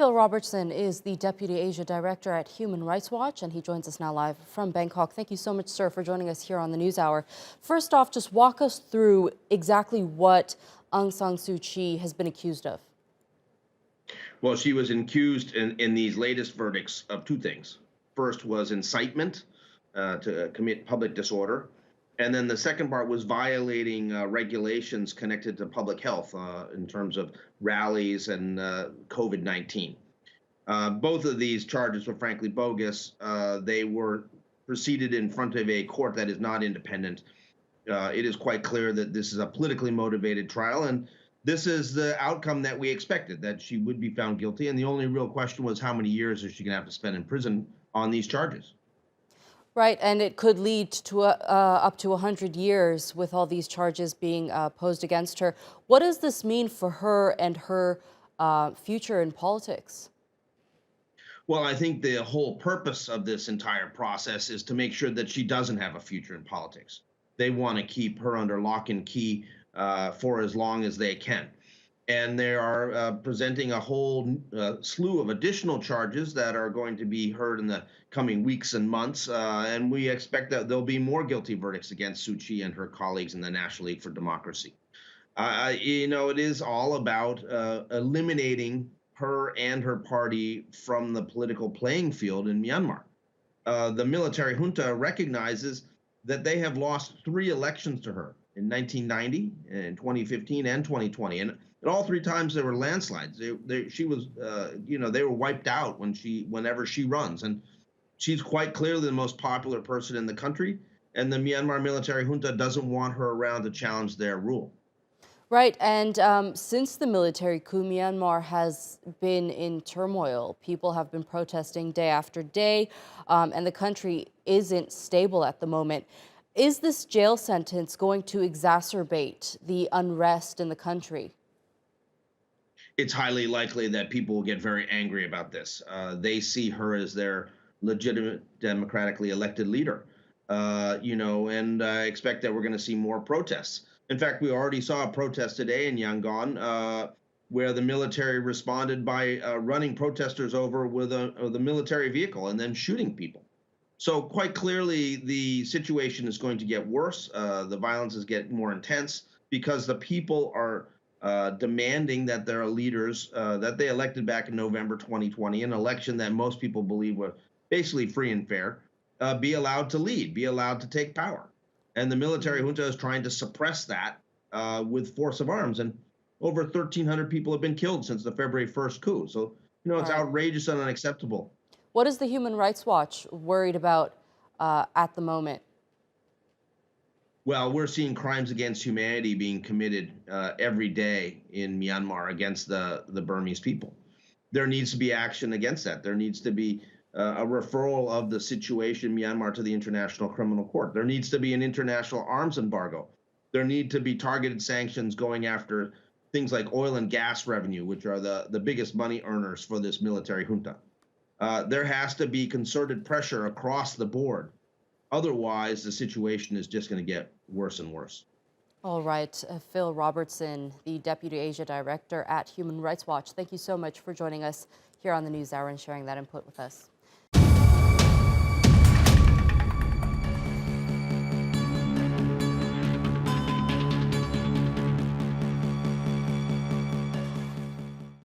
Phil Robertson is the Deputy Asia Director at Human Rights Watch, and he joins us now live from Bangkok. Thank you so much, sir, for joining us here on the NewsHour. First off, just walk us through exactly what Aung San Suu Kyi has been accused of. Well, she was accused in these latest verdicts of two things. First was incitement to commit public disorder. And then the second part was violating regulations connected to public health in terms of rallies and COVID-19. Both of these charges were frankly bogus. They were proceeded in front of a court that is not independent. It is quite clear that this is a politically motivated trial, and this is the outcome that we expected, that she would be found guilty. And the only real question was how many years is she going to have to spend in prison on these charges? Right, and it could lead to up to 100 years with all these charges being posed against her. What does this mean for her and her future in politics? Well, I think the whole purpose of this entire process is to make sure that she doesn't have a future in politics. They want to keep her under lock and key for as long as they can. And they are presenting a whole slew of additional charges that are going to be heard in the coming weeks and months. And we expect that there'll be more guilty verdicts against Suu Kyi and her colleagues in the National League for Democracy. It is all about eliminating her and her party from the political playing field in Myanmar. The military junta recognizes that they have lost 3 elections to her in 1990, in 2015, and 2020. And all 3 times there were landslides. They were wiped out whenever she runs. And she's quite clearly the most popular person in the country. And the Myanmar military junta doesn't want her around to challenge their rule. Right, and since the military coup, Myanmar has been in turmoil. People have been protesting day after day, and the country isn't stable at the moment. Is this jail sentence going to exacerbate the unrest in the country? It's highly likely that people will get very angry about this. They see her as their legitimate, democratically elected leader, and I expect that we're going to see more protests. In fact, we already saw a protest today in Yangon where the military responded by running protesters over with a military vehicle and then shooting people. So quite clearly, the situation is going to get worse. The violence is getting more intense because the people are demanding that their leaders that they elected back in November 2020, an election that most people believe were basically free and fair, be allowed to lead, be allowed to take power. And the military junta is trying to suppress that with force of arms. And over 1,300 people have been killed since the February 1st coup. So, it's outrageous and unacceptable. What is the Human Rights Watch worried about at the moment? Well, we're seeing crimes against humanity being committed every day in Myanmar against the Burmese people. There needs to be action against that. There needs to be a referral of the situation in Myanmar to the International Criminal Court. There needs to be an international arms embargo. There need to be targeted sanctions going after things like oil and gas revenue, which are the biggest money earners for this military junta. There has to be concerted pressure across the board. Otherwise, the situation is just going to get worse and worse. All right. Phil Robertson, the Deputy Asia Director at Human Rights Watch. Thank you so much for joining us here on the NewsHour and sharing that input with us.